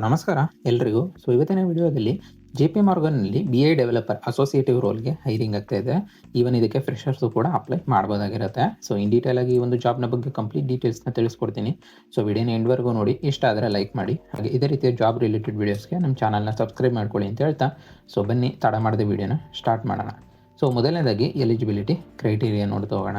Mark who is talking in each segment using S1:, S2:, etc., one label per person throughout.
S1: ನಮಸ್ಕಾರ ಎಲ್ರಿಗೂ. ಇವತ್ತಿನ ವಿಡಿಯೋದಲ್ಲಿ ಜೆ.ಪಿ. ಮಾರ್ಗನ್‌ನಲ್ಲಿ ಬಿ.ಐ ಡೆವಲಪರ್ ಅಸೋಸಿಯೇಟಿವ್ ರೋಲ್‌ಗೆ ಹೈರಿಂಗ್ ಆಗ್ತಾ ಇದೆ. ಈವನ್ ಇದಕ್ಕೆ ಫ್ರೆಷರ್ಸು ಕೂಡ ಅಪ್ಲೈ ಮಾಡ್ಬೋದಾಗಿರುತ್ತೆ. ಇನ್ ಡೀಟೇಲ್ ಆಗಿ ಈ ಒಂದು ಜಾಬ್‌ನ ಬಗ್ಗೆ ಕಂಪ್ಲೀಟ್ ಡೀಟೇಲ್ಸ್‌ನ ತಿಳಿಸ್ಕೊಡ್ತೀನಿ. ವಿಡಿಯೋನ ಎಂಡ್‌ವರೆಗೂ ನೋಡಿ. ಇಷ್ಟ ಆದರೆ ಲೈಕ್ ಮಾಡಿ. ಹಾಗೆ ಇದೇ ರೀತಿಯ ಜಾಬ್ ರಿಲೇಟೆಡ್ ವಿಡಿಯೋಸ್‌ಗೆ ನಮ್ಮ ಚಾನಲ್‌ನ ಸಬ್ಸ್ಕ್ರೈಬ್ ಮಾಡ್ಕೊಳ್ಳಿ ಅಂತ ಹೇಳ್ತಾ ಬನ್ನಿ ತಡ ಮಾಡದೆ ವಿಡಿಯೋನ ಸ್ಟಾರ್ಟ್ ಮಾಡೋಣ. ಮೊದಲನೇದಾಗಿ ಎಲಿಜಿಬಿಲಿಟಿ ಕ್ರೈಟೀರಿಯಾ ನೋಡ್ತಾ ಹೋಗೋಣ.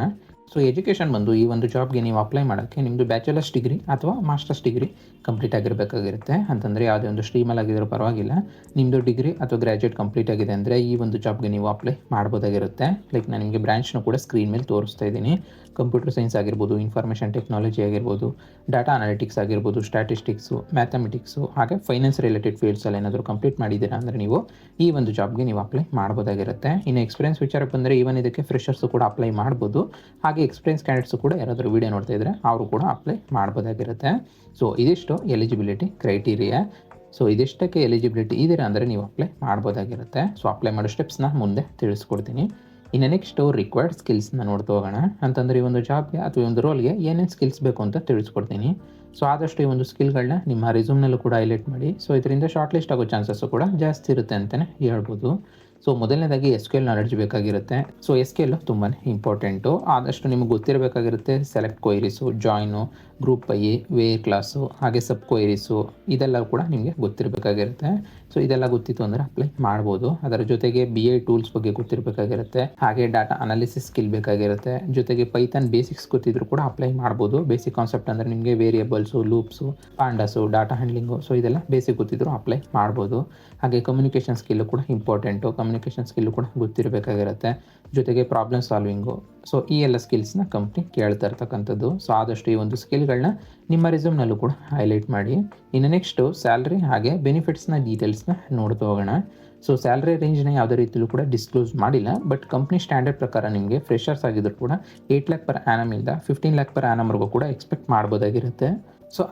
S1: ಎಜುಕೇಷನ್ ಬಂದು ಈ ಒಂದು ಜಾಬ್‌ಗೆ ನೀವು ಅಪ್ಲೈ ಮಾಡೋಕ್ಕೆ ನಿಮ್ಮದು ಬ್ಯಾಚುಲರ್ಸ್ ಡಿಗ್ರಿ ಅಥವಾ ಮಾಸ್ಟರ್ಸ್ ಡಿಗ್ರಿ ಕಂಪ್ಲೀಟ್ ಆಗಿರಬೇಕಾಗಿರುತ್ತೆ. ಅಂತಂದರೆ ಯಾವುದೇ ಒಂದು ಸ್ಟ್ರೀಮಲ್ಲಿ ಆಗಿದ್ರೂ ಪರವಾಗಿಲ್ಲ. ನಿಮ್ಮದು ಡಿಗ್ರಿ ಅಥವಾ ಗ್ರ್ಯಾಜುಯೇಟ್ ಕಂಪ್ಲೀಟ್ ಆಗಿದೆ ಅಂದರೆ ಈ ಒಂದು ಜಾಬ್‌ಗೆ ನೀವು ಅಪ್ಲೈ ಮಾಡ್ಬೋದಾಗಿರುತ್ತೆ. ಲೈಕ್ ನಾನು ನಿಮಗೆ ಬ್ರಾಂಚ್‌ನ ಕೂಡ ಸ್ಕ್ರೀನ್ ಮೇಲೆ ತೋರಿಸ್ತಾ ಇದ್ದೀನಿ. ಕಂಪ್ಯೂಟರ್ ಸೈನ್ಸ್ ಆಗಿರ್ಬೋದು, ಇನ್ಫಾರ್ಮೇಷನ್ ಟೆಕ್ನಾಲಜಿ ಆಗಿರ್ಬೋದು, ಡಾಟಾ ಅನಾಲಿಟಿಕ್ಸ್ ಆಗಿರ್ಬೋದು, ಸ್ಟ್ಯಾಟಿಸ್ಟಿಕ್ಸು, ಮ್ಯಾಥಮೆಟಿಕ್ಸು, ಹಾಗೆ ಫೈನಾನ್ಸ್ ರಿಲೇಟೆಡ್ ಫೀಲ್ಡ್ಸಲ್ಲಿ ಏನಾದರೂ ಕಂಪ್ಲೀಟ್ ಮಾಡಿದ್ದೀರಾ ಅಂದರೆ ನೀವು ಈ ಒಂದು ಜಾಬ್‌ಗೆ ನೀವು ಅಪ್ಲೈ ಮಾಡ್ಬೋದಾಗಿರುತ್ತೆ. ಇನ್ನು ಎಕ್ಸ್ಪೀರಿಯನ್ಸ್ ವಿಚಾರಕ್ಕೆ ಬಂದರೆ ಈವನ್ ಇದಕ್ಕೆ ಫ್ರೆಷರ್ಸು ಕೂಡ ಅಪ್ಲೈ ಮಾಡ್ಬೋದು. ಹಾಗೆ ಎಕ್ಸ್ಪೀರಿಯನ್ಸ್ ಕ್ಯಾಂಡಿಡೇಟ್ಸು ಕೂಡ ಯಾರಾದರೂ ವಿಡಿಯೋ ನೋಡ್ತಾ ಇದ್ದರೆ ಅವರು ಕೂಡ ಅಪ್ಲೈ ಮಾಡ್ಬೋದಾಗಿರುತ್ತೆ. ಇದಿಷ್ಟು ಎಲಿಜಿಬಿಲಿಟಿ ಕ್ರೈಟೀರಿಯಾ. ಇದಿಷ್ಟಕ್ಕೆ ಎಲಿಜಿಬಿಲಿಟಿ ಇದ್ದೀರಾ ಅಂದರೆ ನೀವು ಅಪ್ಲೈ ಮಾಡ್ಬೋದಾಗಿರುತ್ತೆ. ಅಪ್ಲೈ ಮಾಡೋ ಸ್ಟೆಪ್ಸ್ನ ಮುಂದೆ ತಿಳಿಸ್ಕೊಡ್ತೀನಿ. ಇನ್ನು ನೆಕ್ಸ್ಟು ರಿಕ್ವೈರ್ಡ್ ಸ್ಕಿಲ್ಸ್ನ ನೋಡ್ತಾ ಹೋಗೋಣ. ಅಂತಂದರೆ ಈ ಒಂದು ಜಾಬ್ಗೆ ಅಥವಾ ಈ ಒಂದು ರೋಲ್ಗೆ ಏನೇನು ಸ್ಕಿಲ್ಸ್ ಬೇಕು ಅಂತ ತಿಳಿಸ್ಕೊಡ್ತೀನಿ. ಆದಷ್ಟು ಈ ಒಂದು ಸ್ಕಿಲ್ಗಳನ್ನ ನಿಮ್ಮ ರೆಸ್ಯೂಮ್ನಲ್ಲೂ ಕೂಡ ಹೈಲೈಟ್ ಮಾಡಿ. ಇದರಿಂದ ಶಾರ್ಟ್ ಲಿಸ್ಟ್ ಆಗೋ ಚಾನ್ಸಸ್ಸು ಕೂಡ ಜಾಸ್ತಿ ಇರುತ್ತೆ ಅಂತಲೇ ಹೇಳ್ಬೋದು. ಮೊದಲನೇದಾಗಿ ಎಸ್ ಕ್ಯೂ ಎಲ್ ನಾಲೆಡ್ಜ್ ಬೇಕಾಗಿರುತ್ತೆ. ಎಸ್ ಕ್ಯೂ ಎಲ್ ತುಂಬಾ ಇಂಪಾರ್ಟೆಂಟು. ಆದಷ್ಟು ನಿಮಗೆ ಗೊತ್ತಿರಬೇಕಾಗಿರುತ್ತೆ. Select queries, join, group by, where clause, ಹಾಗೆ ಸಬ್ ಕ್ವೈರೀಸು ಇದೆಲ್ಲ ಕೂಡ ನಿಮಗೆ ಗೊತ್ತಿರಬೇಕಾಗಿರುತ್ತೆ. ಇದೆಲ್ಲ ಗೊತ್ತಿತ್ತು ಅಂದರೆ ಅಪ್ಲೈ ಮಾಡ್ಬೋದು. ಅದರ ಜೊತೆಗೆ ಬಿ.ಐ ಟೂಲ್ಸ್ ಬಗ್ಗೆ ಗೊತ್ತಿರಬೇಕಾಗಿರುತ್ತೆ. ಹಾಗೆ ಡಾಟಾ ಅನಾಲಿಸಿಸ್ ಸ್ಕಿಲ್ ಬೇಕಾಗಿರುತ್ತೆ. ಜೊತೆಗೆ ಪೈಥಾನ್ ಬೇಸಿಕ್ಸ್ ಗೊತ್ತಿದ್ರು ಕೂಡ ಅಪ್ಲೈ ಮಾಡ್ಬೋದು. ಬೇಸಿಕ್ ಕಾನ್ಸೆಪ್ಟ್ ಅಂದರೆ ನಿಮಗೆ ವೇರಿಯೇಬಲ್ಸು, ಲೂಪ್ಸು, ಪಾಂಡಾಸು, ಡಾಟಾ ಹ್ಯಾಂಡ್ಲಿಂಗು ಇದೆಲ್ಲ ಬೇಸಿಕ್ ಗೊತ್ತಿದ್ರು ಅಪ್ಲೈ ಮಾಡ್ಬೋದು. ಹಾಗೆ ಕಮ್ಯುನಿಕೇಷನ್ ಸ್ಕಿಲ್ಲು ಕೂಡ ಇಂಪಾರ್ಟೆಂಟು. ಕಮ್ಯುನಿಕೇಷನ್ ಸ್ಕಿಲ್ಲು ಕೂಡ ಗೊತ್ತಿರಬೇಕಾಗಿರುತ್ತೆ. ಜೊತೆಗೆ ಪ್ರಾಬ್ಲಮ್ ಸಾಲ್ವಿಂಗು. ಈ ಎಲ್ಲ ಸ್ಕಿಲ್ಸ್ನ ಕಂಪ್ನಿ ಕೇಳ್ತಾ ಇರ್ತಕ್ಕಂಥದ್ದು. ಆದಷ್ಟು ಈ ಒಂದು ಸ್ಕಿಲ್ಗಳನ್ನ ನಿಮ್ಮ ರೆಸ್ಯೂಮ್ನಲ್ಲೂ ಕೂಡ ಹೈಲೈಟ್ ಮಾಡಿ. ಇನ್ನು ನೆಕ್ಸ್ಟು ಸ್ಯಾಲ್ರಿ ಹಾಗೆ ಬೆನಿಫಿಟ್ಸ್ನ ಡೀಟೇಲ್ಸ್ನ ನೋಡ್ತಾ ಹೋಗೋಣ. ಸ್ಯಾಲ್ರಿ ರೇಂಜ್ನ ಯಾವುದೇ ರೀತಿಯಲ್ಲೂ ಕೂಡ ಡಿಸ್ಕ್ಲೋಸ್ ಮಾಡಿಲ್ಲ. ಬಟ್ ಕಂಪ್ನಿ ಸ್ಟ್ಯಾಂಡರ್ಡ್ ಪ್ರಕಾರ ನಿಮಗೆ ಫ್ರೆಷರ್ಸ್ ಆಗಿದ್ರು ಕೂಡ 8 ಲ್ಯಾಕ್ ಪರ್ ಆ್ಯನಮ್ ಇಂದ 15 ಲ್ಯಾಕ್ ಪರ್ ಆ್ಯನಮ್ವರೆಗೂ ಕೂಡ ಎಕ್ಸ್ಪೆಕ್ಟ್ ಮಾಡ್ಬೋದಾಗಿರುತ್ತೆ.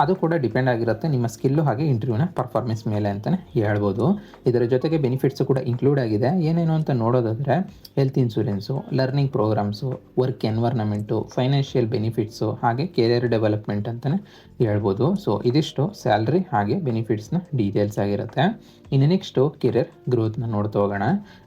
S1: ಅದು ಕೂಡ ಡಿಪೆಂಡ್ ಆಗಿರುತ್ತೆ ನಿಮ್ಮ ಸ್ಕಿಲ್ಲು ಹಾಗೆ ಇಂಟರ್ವ್ಯೂನ ಪರ್ಫಾರ್ಮೆನ್ಸ್ ಮೇಲೆ ಅಂತಲೇ ಹೇಳ್ಬೋದು. ಇದರ ಜೊತೆಗೆ ಬೆನಿಫಿಟ್ಸು ಕೂಡ ಇನ್ಕ್ಲೂಡ್ ಆಗಿದೆ. ಏನೇನು ಅಂತ ನೋಡೋದಾದರೆ health insurance, learning programs, work environment, financial benefits, ಹಾಗೆ ಕೆರಿಯರ್ ಡೆವಲಪ್ಮೆಂಟ್ ಅಂತಲೇ ಹೇಳ್ಬೋದು. ಇದಿಷ್ಟು ಸ್ಯಾಲ್ರಿ ಹಾಗೆ ಬೆನಿಫಿಟ್ಸ್ನ ಡೀಟೇಲ್ಸ್ ಆಗಿರುತ್ತೆ. ಇನ್ನು ನೆಕ್ಸ್ಟು ಕೆರಿಯರ್ ಗ್ರೋತ್ನ ನೋಡ್ತಾ ಹೋಗೋಣ.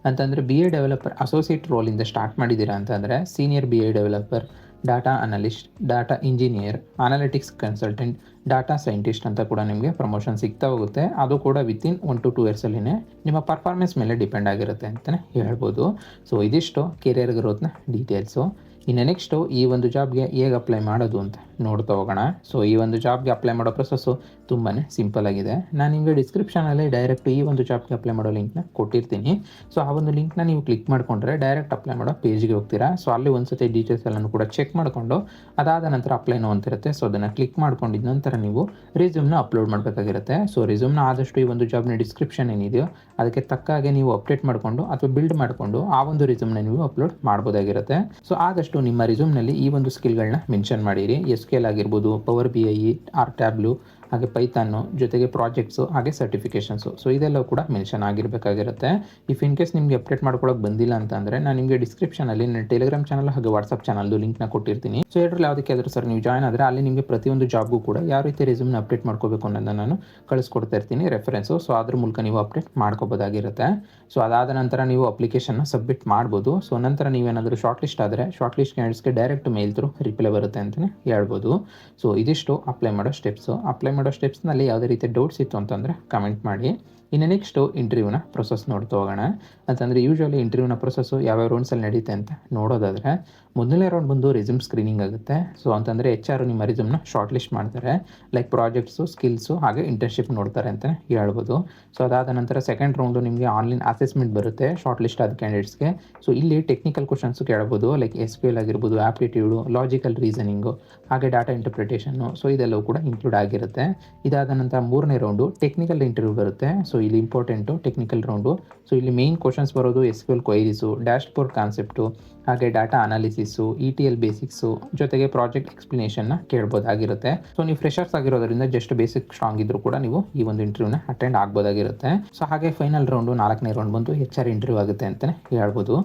S1: ಅಂತಂದರೆ ಬಿ.ಐ ಡೆವಲಪರ್ ಅಸೋಸಿಯೇಟ್ ರೋಲಿಂದ ಸ್ಟಾರ್ಟ್ ಮಾಡಿದ್ದೀರಾ ಅಂತಂದರೆ senior BI developer, data analyst, data engineer, analytics consultant, data scientist ಅಂತ ಕೂಡ ನಿಮಗೆ ಪ್ರಮೋಷನ್ ಸಿಗ್ತಾ ಹೋಗುತ್ತೆ. ಅದು ಕೂಡ ವಿತಿನ್ 1 to 2 ಇಯರ್ಸಲ್ಲಿನೇ ನಿಮ್ಮ ಪರ್ಫಾರ್ಮೆನ್ಸ್ ಮೇಲೆ ಡಿಪೆಂಡ್ ಆಗಿರುತ್ತೆ ಅಂತಲೇ ಹೇಳ್ಬೋದು. ಇದಿಷ್ಟು ಕೆರಿಯರ್ ಗ್ರೋತ್ನ ಡೀಟೇಲ್ಸು. ಇನ್ನು ನೆಕ್ಸ್ಟು ಈ ಒಂದು ಜಾಬ್ಗೆ ಹೇಗೆ ಅಪ್ಲೈ ಮಾಡೋದು ಅಂತ ನೋಡ್ತಾ ಹೋಗೋಣ. ಈ ಒಂದು ಜಾಬ್ಗೆ ಅಪ್ಲೈ ಮಾಡೋ ಪ್ರೊಸೆಸ್ಸು ತುಂಬಾ ಸಿಂಪಲ್ ಆಗಿದೆ. ನಾನು ನಿಮಗೆ ಡಿಸ್ಕ್ರಿಪ್ಷನಲ್ಲಿ ಡೈರೆಕ್ಟ್ ಈ ಒಂದು ಜಾಬ್ಗೆ ಅಪ್ಲೈ ಮಾಡೋ ಲಿಂಕ್ನ ಕೊಟ್ಟಿರ್ತೀನಿ. ಆ ಒಂದು ಲಿಂಕ್ನ ನೀವು ಕ್ಲಿಕ್ ಮಾಡಿಕೊಂಡ್ರೆ ಡೈರೆಕ್ಟ್ ಅಪ್ಲೈ ಮಾಡೋ ಪೇಜ್ಗೆ ಹೋಗ್ತೀರಾ. ಅಲ್ಲಿ ಒಂದು ಸತಿ ಡೀಟೇಲ್ಸ್ ಎಲ್ಲನೂ ಕೂಡ ಚೆಕ್ ಮಾಡಿಕೊಂಡು ಅದಾದ ನಂತರ ಅಪ್ಲೈನೋ ಅಂತಿರುತ್ತೆ. ಅದನ್ನು ಕ್ಲಿಕ್ ಮಾಡ್ಕೊಂಡಿದ್ದ ನಂತರ ನೀವು ರೆಸ್ಯೂಮ್ನ ಅಪ್ಲೋಡ್ ಮಾಡಬೇಕಾಗಿರುತ್ತೆ. ರೆಸ್ಯೂಮ್ನ ಆದಷ್ಟು ಈ ಒಂದು ಜಾಬ್ನ ಡಿಸ್ಕ್ರಿಪ್ಷನ್ ಏನಿದೆಯೋ ಅದಕ್ಕೆ ತಕ್ಕ ಹಾಗೆ ನೀವು ಅಪ್ಡೇಟ್ ಮಾಡಿಕೊಂಡು ಅಥವಾ ಬಿಲ್ಡ್ ಮಾಡಿಕೊಂಡು ಆ ಒಂದು ರೆಸ್ಯೂಮ್ನ ನೀವು ಅಪ್ಲೋಡ್ ಮಾಡ್ಬೋದಾಗಿರುತ್ತೆ. ಆದಷ್ಟು ನಿಮ್ಮ ರೆಸ್ಯೂಮ್ನಲ್ಲಿ ಈ ಒಂದು ಸ್ಕಿಲ್ಗಳನ್ನ ಮೆನ್ಷನ್ ಮಾಡಿರಿ. ಎಸ್ ಕ್ಯೂ ಎಲ್ ಆಗಿರ್ಬೋದು, ಪವರ್ ಬಿ.ಐ, ಆರ್ ಟ್ಯಾಬ್ಲು, ಹಾಗೆ ಪೈಥಾನು, ಜೊತೆಗೆ ಪ್ರಾಜೆಕ್ಟ್ಸು, ಹಾಗೆ ಸರ್ಟಿಫಿಕೇಷನ್ಸು ಇದೆಲ್ಲ ಕೂಡ ಮೆನ್ಷನ್ ಆಗಿರಬೇಕಾಗಿರುತ್ತೆ. ಇಫ್ ಇನ್ ಕೇಸ್ ನಿಮಗೆ ಅಪ್ಡೇಟ್ ಮಾಡ್ಕೊಳ್ಳೋಕೆ ಬಂದಿಲ್ಲ ಅಂತಂದರೆ ನಾನು ನಿಮಗೆ ಡಿಸ್ಕ್ರಿಪ್ಷನಲ್ಲಿ ನನ್ನ ಟೆಲಿಗ್ರಾಮ್ ಚಾನಲ್ ಹಾಗೆ ವಾಟ್ಸಪ್ ಚಾನಲ್ದು ಲಿಂಕ್ನ ಕೊಟ್ಟಿರ್ತೀನಿ. ಇದರಲ್ಲಿ ಯಾವುದಕ್ಕೆ ಆದರೂ ಸರ್ ನೀವು ಜಾಯ್ನ್ ಆದರೆ ಅಲ್ಲಿ ನಿಮಗೆ ಪ್ರತಿಯೊಂದು ಜಾಬ್ಗೂ ಕೂಡ ಯಾವ ರೀತಿ ರೆಸ್ಯೂಮ್ನ ಅಪ್ಡೇಟ್ ಮಾಡ್ಕೋಬೇಕು ಅನ್ನೋದನ್ನು ನಾನು ಕಳಿಸ್ಕೊಡ್ತಾ ಇರ್ತೀನಿ ರೆಫರೆನ್ಸು. ಅದ್ರ ಮೂಲಕ ನೀವು ಅಪ್ಡೇಟ್ ಮಾಡ್ಕೋಬೋದಾಗಿರುತ್ತೆ. ಅದಾದ ನಂತರ ನೀವು ಅಪ್ಲಿಕೇಶನ್ನ ಸಬ್ಮಿಟ್ ಮಾಡ್ಬೋದು. ನಂತರ ನೀವೇನಾದರೂ ಶಾರ್ಟ್ ಲಿಸ್ಟ್ ಆದರೆ ಶಾರ್ಟ್ ಲಿಸ್ಟ್ ಕ್ಯಾಂಡಿಡೇಟ್ಸ್ಗೆ ಡೈರೆಕ್ಟ್ ಮೇಲ್ ಥ್ರೂ ರಿಪ್ಲೈ ಬರುತ್ತೆ ಅಂತಲೇ ಹೇಳ್ಬೋದು. ಇದಿಷ್ಟು ಅಪ್ಲೈ ಮಾಡೋ ಸ್ಟೆಪ್ಸು. ಅಪ್ಲೈ ಮಾಡೋ ಸ್ಟೆಪ್ಸ್ನಲ್ಲಿ ಯಾವುದೇ ರೀತಿ ಡೌಟ್ಸ್ ಇತ್ತು ಅಂತಂದರೆ ಕಮೆಂಟ್ ಮಾಡಿ. ಇನ್ನು ನೆಕ್ಸ್ಟು ಇಂಟರ್ವ್ಯೂನ ಪ್ರೊಸೆಸ್ ನೋಡ್ತಾ ಹೋಗೋಣ. ಅಂತಂದರೆ ಯೂಶ್ವಲಿ ಇಂಟರ್ವ್ಯೂನ ಪ್ರೊಸೆಸ್ಸು ಯಾವ್ಯಾವ ರೌಂಡ್ಸಲ್ಲಿ ನಡೀತೆ ಅಂತ ನೋಡೋದಾದರೆ ಮೊದಲನೇ ರೌಂಡ್ ಬಂದು ರೆಸ್ಯೂಮ್ ಸ್ಕ್ರೀನಿಂಗ್ ಆಗುತ್ತೆ. ಅಂತಂದರೆ HR ನಿಮ್ಮ ರೆಸ್ಯೂಮ್ನ ಶಾರ್ಟ್ ಲಿಸ್ಟ್ ಮಾಡ್ತಾರೆ. ಲೈಕ್ ಪ್ರಾಜೆಕ್ಟ್ಸು, ಸ್ಕಿಲ್ಸು, ಹಾಗೆ ಇಂಟರ್ನ್ಶಿಪ್ ನೋಡ್ತಾರೆ ಅಂತಲೇ ಹೇಳ್ಬೋದು. ಅದಾದ ನಂತರ ಸೆಕೆಂಡ್ ರೌಂಡು ನಿಮಗೆ ಆನ್ಲೈನ್ ಅಸೆಸ್ಮೆಂಟ್ ಬರುತ್ತೆ ಶಾರ್ಟ್ ಲಿಸ್ಟ್ ಆದ ಕ್ಯಾಂಡಿಡೇಟ್ಸ್ಗೆ. ಇಲ್ಲಿ ಟೆಕ್ನಿಕಲ್ ಕ್ವಶನ್ಸು ಕೇಳ್ಬೋದು. ಲೈಕ್ ಎಸ್ ಕ್ಯೂ ಎಲ್ ಆಗಿರ್ಬೋದು, ಆಪ್ಟಿಟ್ಯೂಡು, ಲಾಜಿಕಲ್ ರೀಸನಿಂಗು, ಹಾಗೆ ಡಾಟಾ ಇಂಟರ್ಪ್ರಿಟೇಷನ್ನು ಇದೆಲ್ಲವೂ ಕೂಡ ಇನ್ಕ್ಲೂಡ್ ಆಗಿರುತ್ತೆ. ಇದಾದ ನಂತರ ಮೂರನೇ ರೌಂಡು ಟೆಕ್ನಿಕಲ್ ಇಂಟರ್ವ್ಯೂ ಬರುತ್ತೆ. ಇಲ್ಲಿ ಇಂಪಾರ್ಟೆಂಟು ಟೆಕ್ನಿಕಲ್ ರೌಂಡು. ಇಲ್ಲಿ ಮೇನ್ ಕ್ವಶನ್ಸ್ ಬರೋದು S Q L queries, dashboard concept, ಹಾಗೆ ಡಾಟಾ ಅನಾಲಿಸಿಸು, ETL ಬೇಸಿಕ್ಸು, ಜೊತೆಗೆ ಪ್ರಾಜೆಕ್ಟ್ ಎಕ್ಸ್ಪ್ಲನೇಷನ್ನ ಕೇಳ್ಬೋದಾಗಿರುತ್ತೆ. ನೀವು ಫ್ರೆಷರ್ಸ್ ಆಗಿರೋದ್ರಿಂದ ಜಸ್ಟ್ ಬೇಸಿಕ್ ಸ್ಟ್ರಾಂಗ್ ಇದ್ರೂ ಕೂಡ ನೀವು ಈ ಒಂದು ಇಂಟರ್ವ್ಯೂನ ಅಟೆಂಡ್ ಆಗ್ಬೋದಾಗಿರುತ್ತೆ. ಹಾಗೆ ಫೈನಲ್ ರೌಂಡು 4ನೇ ರೌಂಡ್ ಬಂದು HR ಇಂಟರ್ವ್ಯೂ ಆಗುತ್ತೆ ಅಂತಲೇ ಹೇಳ್ಬೋದು.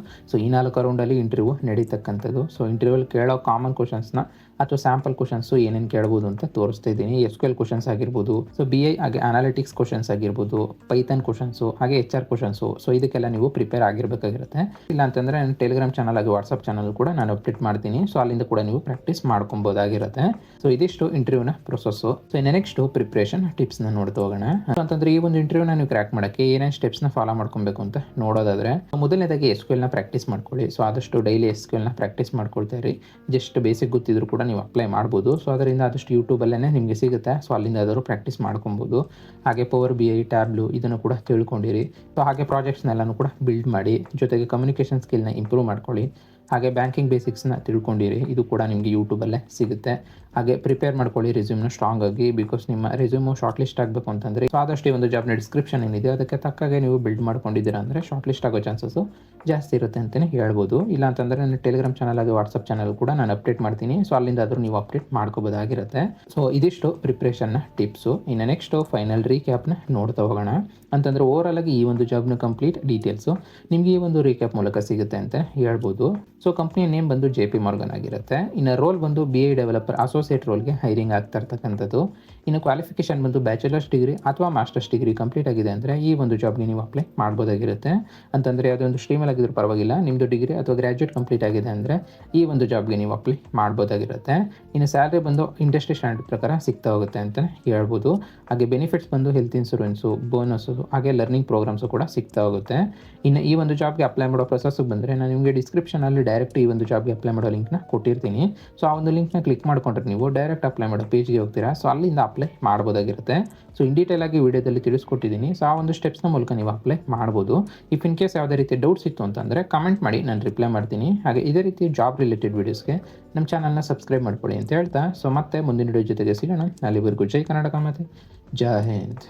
S1: ಈ 4 ರೌಂಡಲ್ಲಿ ಇಂಟರ್ವ್ಯೂ ನಡೀತಕ್ಕಂಥದ್ದು. ಇಂಟರ್ವ್ಯೂಲ್ಲಿ ಕೇಳೋ ಕಾಮನ್ ಕ್ವಶನ್ಸ್ನ ಅಥವಾ ಸ್ಯಾಂಪಲ್ ಕ್ವಶನ್ಸು ಏನೇನು ಕೇಳ್ಬೋದು ಅಂತ ತೋರಿಸ್ತಾ ಇದ್ದೀನಿ. SQL ಕ್ವಶನ್ಸ್ ಆಗಿರ್ಬೋದು, ಸೊ BI ಹಾಗೆ ಅನಾಲಿಟಿಕ್ಸ್ ಕ್ವಶನ್ಸ್ ಆಗಿರ್ಬೋದು, ಪೈಥಾನ್ ಕ್ವಶನ್ಸು ಹಾಗೆ HR ಕ್ವಶನ್ಸು. ಸೊ ಇದಕ್ಕೆಲ್ಲ ನೀವು ಪ್ರಿಪೇರ್ ಆಗಿರಬೇಕಾಗಿರುತ್ತೆ. ಇಲ್ಲ ಅಂತಂದರೆ ನನ್ನ ಟೆಲಿಗ್ರಾಮ್ ಚಾನಲ್ ಹಾಗೆ ವಾಟ್ಸಪ್ ಚಾನಲ್ ಕೂಡ ನಾನು ಅಪ್ಡೇಟ್ ಮಾಡ್ತೀನಿ. ಸೊ ಅಲ್ಲಿಂದ ಕೂಡ ನೀವು ಪ್ರಾಕ್ಟೀಸ್ ಮಾಡ್ಕೊಬೋದಾಗಿರುತ್ತೆ. ಸೊ ಇದಿಷ್ಟು ಇಂಟರ್ವ್ಯೂನ ಪ್ರೊಸೆಸ್ಸು. ಸೊ ಇನ್ನು ನೆಕ್ಸ್ಟು ಪ್ರಿಪ್ರೇಷನ್ ಟಿಪ್ಸ್ನ ನೋಡ್ತಾ ಹೋಗೋಣ. ಅಂತಂದರೆ ಈ ಒಂದು ಇಂಟರ್ವ್ಯೂನ ನೀವು ಕ್ರ್ಯಾಕ್ ಮಾಡೋಕ್ಕೆ ಏನೇನು ಸ್ಟೆಪ್ಸ್ನ ಫಾಲೋ ಮಾಡ್ಕೊಬೇಕು ಅಂತ ನೋಡೋದಾದರೆ, ಮೊದಲನೇದಾಗಿ SQLನ ಪ್ರಾಕ್ಟೀಸ್ ಮಾಡ್ಕೊಳ್ಳಿ. ಸೊ ಆದಷ್ಟು ಡೈಲಿ SQLನ ಪ್ರಾಕ್ಟೀಸ್ ಮಾಡ್ಕೊಳ್ತಾ ಇರಿ. ಜಸ್ಟ್ ಬೇಸಿಕ್ ಗೊತ್ತಿದ್ರು ಕೂಡ ನೀವು ಅಪ್ಲೈ ಮಾಡ್ಬೋದು. ಸೊ ಅದರಿಂದ ಆದಷ್ಟು ಯೂಟ್ಯೂಬಲ್ಲೇ ನಿಮಗೆ ಸಿಗುತ್ತೆ. ಸೊ ಅಲ್ಲಿಂದ ಆದರೂ ಪ್ರಾಕ್ಟೀಸ್ ಮಾಡ್ಕೊಬೋದು. ಹಾಗೆ ಪವರ್ BI, ಟ್ಯಾಬ್ಲು ಇದನ್ನು ಕೂಡ ತಿಳ್ಕೊಂಡಿರಿ. ಸೊ ಹಾಗೆ ಪ್ರಾಜೆಕ್ಟ್ಸ್ನೆಲ್ಲನೂ ಕೂಡ ಬಿಲ್ಡ್ ಮಾಡಿ, ಜೊತೆಗೆ ಕಮ್ಯುನಿಕೇಷನ್ ಸ್ಕಿಲ್ನ ಇಂಪ್ರೂವ್ ಮಾಡ್ಕೊಳ್ಳಿ. ಹಾಗೆ ಬ್ಯಾಂಕಿಂಗ್ ಬೇಸಿಕ್ಸ್ನ ತಿಳ್ಕೊಂಡಿರಿ, ಇದು ಕೂಡ ನಿಮಗೆ ಯೂಟ್ಯೂಬಲ್ಲೇ ಸಿಗುತ್ತೆ. ಹಾಗೆ ಪ್ರಿಪೇರ್ ಮಾಡ್ಕೊಳ್ಳಿ ರೆಸ್ಯೂಮ್ನ ಸ್ಟ್ರಾಂಗ್ ಆಗಿ, ಬಿಕಾಸ್ ನಿಮ್ಮ ರೆಸ್ಯೂಮು ಶಾರ್ಟ್ ಲಿಸ್ಟ್ ಆಗಬೇಕು ಅಂತಂದರೆ ಸೊ ಆದಷ್ಟು ಈ ಒಂದು ಜಾಬ್ನ ಡಿಸ್ಕ್ರಿಪ್ಷನ್ ಏನಿದೆ ಅದಕ್ಕೆ ತಕ್ಕಾಗೆ ನೀವು ಬಿಲ್ಡ್ ಮಾಡ್ಕೊಂಡಿದ್ದೀರಾ ಅಂದರೆ ಶಾರ್ಟ್ ಲಿಸ್ಟ್ ಆಗೋ ಚಾನ್ಸಸ್ಸು ಜಾಸ್ತಿ ಇರುತ್ತೆ ಅಂತಲೇ ಹೇಳ್ಬೋದು. ಇಲ್ಲ ಅಂತಂದರೆ ನನ್ನ ಟೆಲಿಗ್ರಾಮ್ ಚಾನಲ್ ಹಾಗೆ ವಾಟ್ಸಪ್ ಚಾನಲ್ ಕೂಡ ನಾನು ಅಪ್ಡೇಟ್ ಮಾಡ್ತೀನಿ. ಸೊ ಅಲ್ಲಿಂದಾದರೂ ನೀವು ಅಪ್ಡೇಟ್ ಮಾಡ್ಕೋಬೋದಾಗಿರುತ್ತೆ. ಸೊ ಇದಿಷ್ಟು ಪ್ರಿಪ್ರೇಷನ್ನ ಟಿಪ್ಸು. ಇನ್ನು ನೆಕ್ಸ್ಟು ಫೈನಲ್ ರೀಕ್ಯಾಪ್ನ ನೋಡ್ತಾ ಹೋಗೋಣ. ಅಂತಂದರೆ ಓವರಾಲ್ ಆಗಿ ಈ ಒಂದು ಜಾಬ್ನ ಕಂಪ್ಲೀಟ್ ಡೀಟೇಲ್ಸು ನಿಮಗೆ ಈ ಒಂದು ರೀಕ್ಯಾಪ್ ಮೂಲಕ ಸಿಗುತ್ತೆ ಅಂತ ಹೇಳ್ಬೋದು. ಸೊ ಕಂಪ್ನಿಯ ನೇಮ್ ಬಂದು JP Morgan ಆಗಿರುತ್ತೆ. ಇನ್ನು ರೋಲ್ ಬಂದು BI ಡೆವಲಪರ್ ಅಸೋಸಿಯೇಟ್ ರೋಲ್ಗೆ ಹೈರಿಂಗ್ ಆಗ್ತಾ ಇರ್ತಕ್ಕಂಥದ್ದು. ಇನ್ನು ಕ್ವಾಲಿಫಿಕೇಷನ್ ಬಂದು ಬ್ಯಾಚುಲರ್ಸ್ ಡಿಗ್ರಿ ಅಥವಾ ಮಾಸ್ಟರ್ಸ್ ಡಿಗ್ರಿ ಕಂಪ್ಲೀಟ್ ಆಗಿದೆ ಅಂದರೆ ಈ ಒಂದು ಜಾಬ್ಗೆ ನೀವು ಅಪ್ಲೈ ಮಾಡ್ಬೋದಾಗಿರುತ್ತೆ. ಅಂತಂದರೆ ಅದೊಂದು ಸ್ಟ್ರೀಮಲ್ಲಿ ಆಗಿದ್ರು ಪರವಾಗಿಲ್ಲ, ನಿಮ್ಮದು ಡಿಗ್ರಿ ಅಥವಾ ಗ್ರ್ಯಾಜುಯೇಟ್ ಕಂಪ್ಲೀಟ್ ಆಗಿದೆ ಅಂದರೆ ಈ ಒಂದು ಜಾಬ್ಗೆ ನೀವು ಅಪ್ಲೈ ಮಾಡ್ಬೋದಾಗಿರುತ್ತೆ. ಇನ್ನು ಸ್ಯಾಲ್ರಿ ಬಂದು ಇಂಡಸ್ಟ್ರಿ ಸ್ಟ್ಯಾಂಡರ್ಡ್ ಪ್ರಕಾರ ಸಿಗ್ತಾ ಹೋಗುತ್ತೆ ಅಂತಲೇ ಹೇಳ್ಬೋದು. ಹಾಗೆ ಬೆನಿಫಿಟ್ಸ್ ಬಂದು ಹೆಲ್ತ್ ಇನ್ಶೂರೆನ್ಸು, ಬೋನಸ್ಸು ಹಾಗೆ ಲರ್ನಿಂಗ್ ಪ್ರೋಗ್ರಾಮ್ಸು ಕೂಡ ಸಿಗ್ತಾ ಹೋಗುತ್ತೆ. ಇನ್ನು ಈ ಒಂದು ಜಾಬ್ಗೆ ಅಪ್ಲೈ ಮಾಡೋ ಪ್ರೊಸೆಸ್ಗೆ ಬಂದರೆ ನಾನು ನಿಮಗೆ ಡಿಸ್ಕ್ರಿಪ್ಷನಲ್ಲಿ ಡೈರೆಕ್ಟ್ ಈ ಒಂದು ಜಾಬ್ಗೆ ಅಪ್ಲೈ ಮಾಡೋ ಲಿಂಕ್ನ ಕೊಟ್ಟಿರ್ತೀನಿ. ಸೊ ಆ ಒಂದು ಲಿಂಕ್ನ ಕ್ಲಿಕ್ ಮಾಡ್ಕೊಂಡ್ರೆ ನೀವು ಡೈರೆಕ್ಟ್ ಅಪ್ಲೈ ಮಾಡೋ ಪೇಜ್ಗೆ ಹೋಗ್ತೀರಾ. ಸೊ ಅಲ್ಲಿಂದ ಅಪ್ಲೈ ಮಾಡ್ಬೋದಾಗಿರುತ್ತೆ. ಸೊ ಇನ್ ಡೀಟೇಲ್ ಆಗಿ ವಿಡಿಯೋದಲ್ಲಿ ತಿಳಿಸ್ಕೊಟ್ಟಿದ್ದೀನಿ. ಸೊ ಆ ಒಂದು ಸ್ಟೆಪ್ಸ್ನ ಮೂಲಕ ನೀವು ಅಪ್ಲೈ ಮಾಡ್ಬೋದು. ಇಫ್ ಇನ್ ಕೇಸ್ ಯಾವುದೇ ರೀತಿ ಡೌಟ್ಸ್ ಇತ್ತು ಅಂತಂದರೆ ಕಮೆಂಟ್ ಮಾಡಿ, ನಾನು ರಿಪ್ಲೈ ಮಾಡ್ತೀನಿ. ಹಾಗೆ ಇದೇ ರೀತಿ ಜಾಬ್ ರಿಲೇಟೆಡ್ ವೀಡಿಯೋಸ್ಗೆ ನಮ್ಮ ಚಾನಲ್ನ ಸಬ್ಸ್ಕ್ರೈಬ್ ಮಾಡ್ಕೊಳ್ಳಿ ಅಂತ ಹೇಳ್ತಾ, ಸೊ ಮತ್ತೆ ಮುಂದಿನ ವಿಡಿಯೋ ಜೊತೆಗೆ ಸಿಗೋಣ. ಅಲ್ಲಿವರೆಗೂ ಜೈ ಕರ್ನಾಟಕ ಮತ್ತು ಜೈ ಹಿಂದ್.